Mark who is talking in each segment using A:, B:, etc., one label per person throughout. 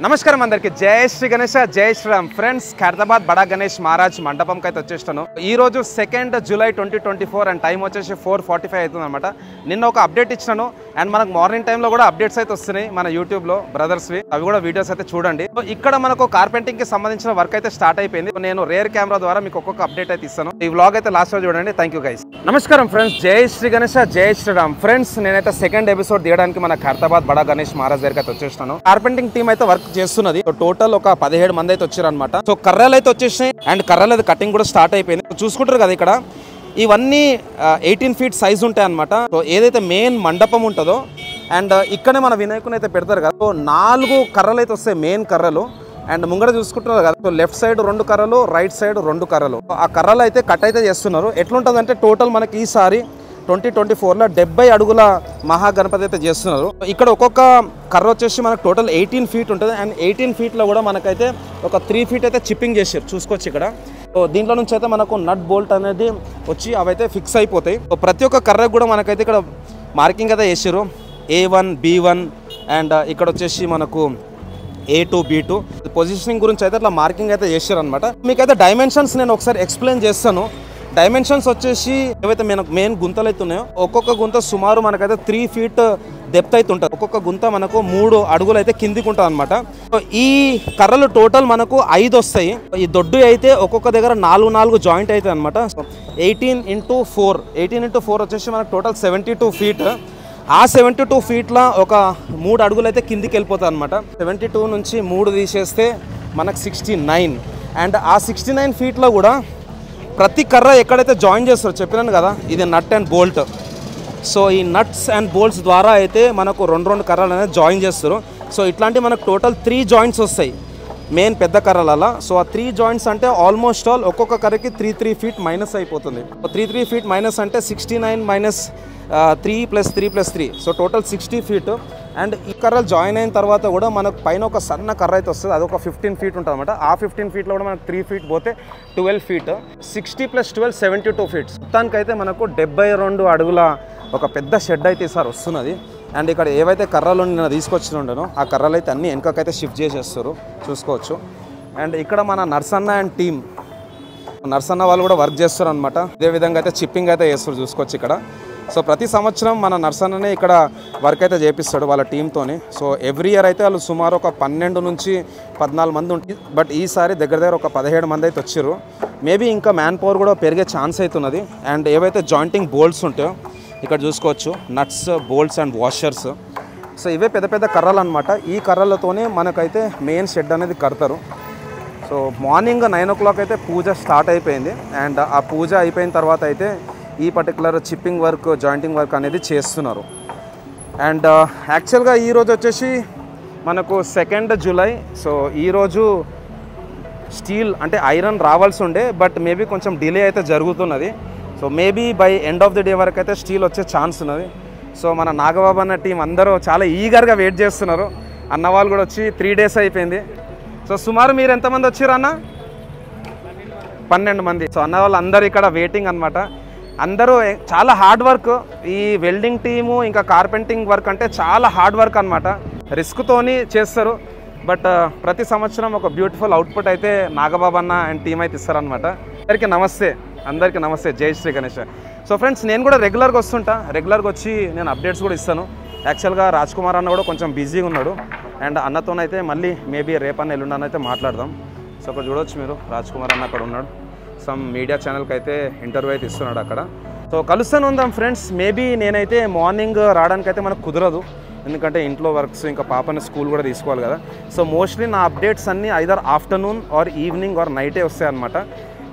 A: నమస్కారం అందరికి జై శ్రీ గణేష జై శ్రీరామ్ ఫ్రెండ్స్ ఖైరతాబాద్ బడా గణేష్ మహారాజ్ మండపంకి అయితే వచ్చేస్తాను ఈ రోజు 2 జూలై 2024 అండ్ టైం వచ్చేసి 4:45 అవుతుంది అనమాట నిన్న ఒక అప్డేట్ ఇచ్చినాను అండ్ మనకు మార్నింగ్ టైంలో కూడా అప్డేట్స్ అయితే వస్తున్నాయి మన యూట్యూబ్లో బ్రదర్స్వి అవి కూడా వీడియోస్ అయితే చూడండి ఇక్కడ మనకు కార్పెంటింగ్కి సంబంధించిన వర్క్ అయితే స్టార్ట్ అయిపోయింది నేను రేర్ కెమెరా ద్వారా మీకు ఒక్కొక్క అప్డేట్ అయితే ఇస్తాను ఈ వ్లాగ్ అయితే లాస్ట్ రోజు చూడండి థ్యాంక్ యూ గైస్ నమస్కారం ఫ్రెండ్స్ జై శ్రీ గణేష జై శ్రీరామ్ ఫ్రెండ్స్ నేనైతే సెకండ్ ఎపిసోడ్ తీయడానికి మన ఖైరతాబాద్ బడా గణేష్ మహారాజ్ దగ్గరికి అయితే వచ్చేస్తాను కార్పెంటింగ్ టీమ్ అయితే వర్క్ చేస్తున్నది టోటల్ ఒక 17 మంది అయితే వచ్చారు అనమాట సో కర్రలు అయితే వచ్చేసాయి అండ్ కర్రలు అయితే కటింగ్ కూడా స్టార్ట్ అయిపోయింది చూసుకుంటారు కదా ఇక్కడ ఇవన్నీ 18 ఫీట్ సైజ్ ఉంటాయి అనమాట సో ఏదైతే మెయిన్ మండపం ఉంటుందో అండ్ ఇక్కడే మన వినాయకుని అయితే పెడతారు కదా సో 4 కర్రలు అయితే వస్తాయి మెయిన్ కర్రలు అండ్ ముంగడ చూసుకుంటున్నారు కదా సో లెఫ్ట్ సైడ్ 2 కర్రలు రైట్ సైడ్ 2 కర్రలు ఆ కర్రలు అయితే కట్ అయితే చేస్తున్నారు ఎట్లుంటుంది అంటే టోటల్ మనకి ఈసారి 2024లో 70 అడుగుల మహాగణపతి అయితే చేస్తున్నారు ఇక్కడ ఒక్కొక్క కర్ర వచ్చేసి మనకు టోటల్ 18 ఫీట్ ఉంటుంది అండ్ 18 ఫీట్లో కూడా మనకైతే ఒక 3 ఫీట్ అయితే చిప్పింగ్ చేశారు చూసుకోవచ్చు ఇక్కడ సో దీంట్లో నుంచి అయితే మనకు నట్ బోల్ట్ అనేది వచ్చి అవైతే ఫిక్స్ అయిపోతాయి సో ప్రతి ఒక్క కర్రకు కూడా మనకైతే ఇక్కడ మార్కింగ్ అయితే చేశారు A1 B1 అండ్ ఇక్కడ వచ్చేసి మనకు A2 B2 పొజిషనింగ్ గురించి అయితే అట్లా మార్కింగ్ అయితే చేశారు అనమాట మీకైతే డైమెన్షన్స్ నేను ఒకసారి ఎక్స్ప్లెయిన్ చేస్తాను డైమెన్షన్స్ వచ్చేసి ఏవైతే మెయిన్ గుంతలు అయితే ఉన్నాయో ఒక్కొక్క గుంత సుమారు మనకైతే 3 ఫీట్ డెప్త్ అయితే ఉంటుంది ఒక్కొక్క గుంత మనకు 3 అడుగులు అయితే కిందికి ఉంటుంది అనమాట ఈ కర్రలు టోటల్ మనకు 5 వస్తాయి ఈ దొడ్డు అయితే ఒక్కొక్క దగ్గర 4 జాయింట్ అవుతాయి అనమాట 18x4 వచ్చేసి మనకు టోటల్ 72 ఫీట్ ఆ 72 ఫీట్ల ఒక 3 అడుగులు అయితే కిందికి వెళ్ళిపోతాయి అనమాట 72 నుంచి 3 తీసేస్తే మనకు 69 అండ్ ఆ 69 ఫీట్లో కూడా ప్రతి కర్ర ఎక్కడైతే జాయిన్ చేస్తారో చెప్పినాను కదా ఇది నట్ అండ్ బోల్ట్ సో ఈ నట్స్ అండ్ బోల్ట్స్ ద్వారా అయితే మనకు 2 కర్రలు అనేది జాయిన్ చేస్తారు సో ఇట్లాంటి మనకు టోటల్ 3 జాయింట్స్ వస్తాయి మెయిన్ పెద్ద కర్రలలో సో ఆ 3 జాయింట్స్ అంటే ఆల్మోస్ట్ ఆల్ ఒక్కొక్క కర్రకి 3 ఫీట్ మైనస్ అయిపోతుంది 3 ఫీట్ మైనస్ అంటే 69 minus 3 + 3 + 3 so total 60 feet and ఈ కర్రలు జాయిన్ అయిన తర్వాత కూడా మనకు పైన ఒక సన్న కర్ర అయితే వస్తుంది అది ఒక 15 ఫీట్ ఉంటుంది అనమాట ఆ 15 ఫీట్లో కూడా మనకు 3 ఫీట్ పోతే 12 ఫీట్ 60 + 12 72 ఫీట్స్ మొత్తానికైతే మనకు 72 అడుగుల ఒక పెద్ద షెడ్ అయితే ఈసారి వస్తున్నది అండ్ ఇక్కడ ఏవైతే కర్రలు నేను తీసుకొచ్చినుండనో ఆ కర్రలు అయితే అన్నీ వెనకకైతే షిఫ్ట్ చేసేస్తారు చూసుకోవచ్చు అండ్ ఇక్కడ మన నర్సన్న అండ్ టీమ్ నర్సన్న వాళ్ళు కూడా వర్క్ చేస్తారు అనమాట ఇదే విధంగా అయితే చిప్పింగ్ అయితే చేస్తారు చూసుకోవచ్చు ఇక్కడ సో ప్రతి సంవత్సరం మన నర్సన్ననే ఇక్కడ వర్క్ అయితే చేపిస్తాడు వాళ్ళ టీంతోని సో ఎవ్రీ ఇయర్ అయితే వాళ్ళు సుమారు ఒక 12 నుంచి 14 మంది ఉంటుంది బట్ ఈసారి దగ్గర ఒక 17 మంది అయితే వచ్చారు మేబీ ఇంకా మ్యాన్ పవర్ కూడా పెరిగే ఛాన్స్ అవుతున్నది అండ్ ఏవైతే జాయింటింగ్ బోల్ట్స్ ఉంటాయో ఇక్కడ చూసుకోవచ్చు nuts bolts and washers so ఇవే పెద్ద పెద్ద కర్రలు అనమాట ఈ కర్రలతోనే మనకైతే మెయిన్ షెడ్ అనేది కడతారు సో మార్నింగ్ 9 o'clock అయితే పూజ స్టార్ట్ అయిపోయింది అండ్ ఆ పూజ అయిపోయిన తర్వాత అయితే ఈ particular chipping work jointing work అనేది చేస్తున్నారు అండ్ యాక్చువల్గా ఈరోజు వచ్చేసి మనకు 2 జూలై సో ఈరోజు స్టీల్ అంటే ఐరన్ రావాల్సి ఉండే బట్ మేబీ కొంచెం డిలే అయితే జరుగుతున్నది so maybe by end of the day వరకు అయితే స్టీల్ వచ్చే ఛాన్స్ ఉన్నది సో మన నాగబాబు అన్న టీం అందరూ చాలా ఈగర్గా వెయిట్ చేస్తున్నారు అన్న వాళ్ళు కూడా వచ్చి 3 days అయిపోయింది సో సుమారు మీరు ఎంతమంది వచ్చారు అన్న 12 మంది సో అన్న వాళ్ళు అందరూ ఇక్కడ వెయిటింగ్ అనమాట అందరూ చాలా హార్డ్ వర్క్ ఈ వెల్డింగ్ టీము ఇంకా కార్పెంటింగ్ వర్క్ అంటే చాలా హార్డ్ వర్క్ అనమాట రిస్క్తోని చేస్తారు బట్ ప్రతి సంవత్సరం ఒక బ్యూటిఫుల్ అవుట్పుట్ అయితే నాగబాబు అన్న అండ్ టీం అయితే ఇస్తారనమాట అందరికీ నమస్తే జై శ్రీ గణేష్ సో ఫ్రెండ్స్ నేను కూడా రెగ్యులర్గా వచ్చి నేను అప్డేట్స్ కూడా ఇస్తాను యాక్చువల్గా రాజ్ కుమార్ అన్న కూడా కొంచెం బిజీగా ఉన్నాడు అండ్ అన్నతోనైతే మళ్ళీ మేబీ రేపన్న ఎల్లుండని అయితే మాట్లాడదాం సో అక్కడ చూడవచ్చు మీరు రాజ్ కుమార్ అన్న అక్కడ ఉన్నాడు సమ్ మీడియా ఛానల్కి అయితే ఇంటర్వ్యూ అయితే ఇస్తున్నాడు అక్కడ సో కలుస్తూనే ఉందాం ఫ్రెండ్స్ మేబీ నేనైతే మార్నింగ్ రావడానికైతే మనకు కుదరదు ఎందుకంటే ఇంట్లో వర్క్స్ ఇంకా పాపని స్కూల్ కూడా తీసుకోవాలి కదా సో మోస్ట్లీ నా అప్డేట్స్ అన్నీ either afternoon or evening or నైటే వస్తాయి అనమాట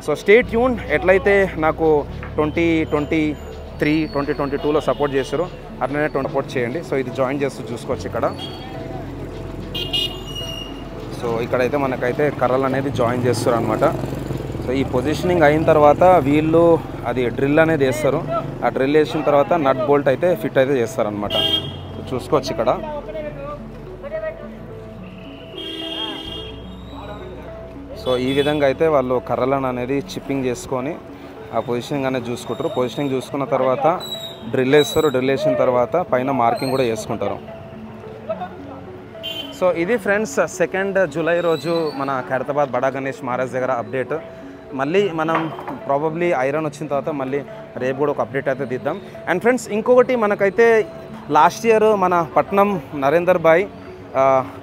A: సో స్టే ట్యూన్ ఎట్లయితే నాకు 2022లో సపోర్ట్ చేశారో అట్లనే సపోర్ట్ చేయండి సో ఇది జాయిన్ చేస్తూ చూసుకోవచ్చు ఇక్కడ సో ఇక్కడైతే మనకైతే కర్రలు అనేది జాయిన్ చేస్తారు అనమాట సో ఈ పొజిషనింగ్ అయిన తర్వాత వీళ్ళు అది డ్రిల్ అనేది వేస్తారు ఆ డ్రిల్ వేసిన తర్వాత నట్ బోల్ట్ అయితే ఫిట్ అయితే చేస్తారనమాట సో చూసుకోవచ్చు ఇక్కడ సో ఈ విధంగా అయితే వాళ్ళు కర్రలను అనేది చిప్పింగ్ చేసుకొని ఆ పొజిషనింగ్ అనేది చూసుకుంటారు పొజిషనింగ్ చూసుకున్న తర్వాత డ్రిల్ వేస్తారు డ్రిల్ వేసిన తర్వాత పైన మార్కింగ్ కూడా చేసుకుంటారు సో ఇది ఫ్రెండ్స్ 2 జూలై రోజు మన ఖైరతాబాద్ బడా గణేష్ మహారాజ్ దగ్గర అప్డేట్. మళ్ళీ మనం ప్రాబబ్లీ ఐరన్ వచ్చిన తర్వాత మళ్ళీ రేపు కూడా ఒక అప్డేట్ అయితే దిద్దాం. అండ్ ఫ్రెండ్స్ ఇంకొకటి మనకైతే లాస్ట్ ఇయర్ మన పట్నం నరేందర్ భాయ్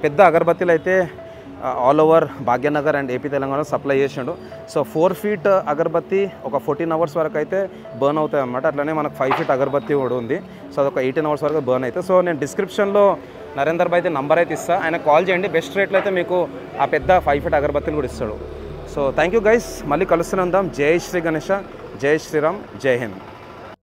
A: పెద్ద అగరబత్తీలు అయితే all over Bhagyanagar and AP Telangana supply చేసిండు. సో 4 ఫీట్ అగరబత్తి ఒక 14 అవర్స్ వరకు అయితే బర్న్ అవుతాయి అన్నమాట. అట్లనే మనకు 5 ఫీట్ అగరబత్తి కూడా ఉంది. సో అదొక 18 అవర్స్ వరకు బర్న్ అవుతాయి. సో నేను డిస్క్రిప్షన్లో నరేందర్ భాయ్ అయితే నంబర్ అయితే ఇస్తాను, ఆయన కాల్ చేయండి. బెస్ట్ రేట్లో అయితే మీకు ఆ పెద్ద 5 ఫీట్ అగరబత్తిని కూడా ఇస్తాడు. సో థ్యాంక్ యూ గైస్, మళ్ళీ కలుస్తూనే ఉందాం. జై శ్రీ గణేష, జై శ్రీరామ్, జై హింద్.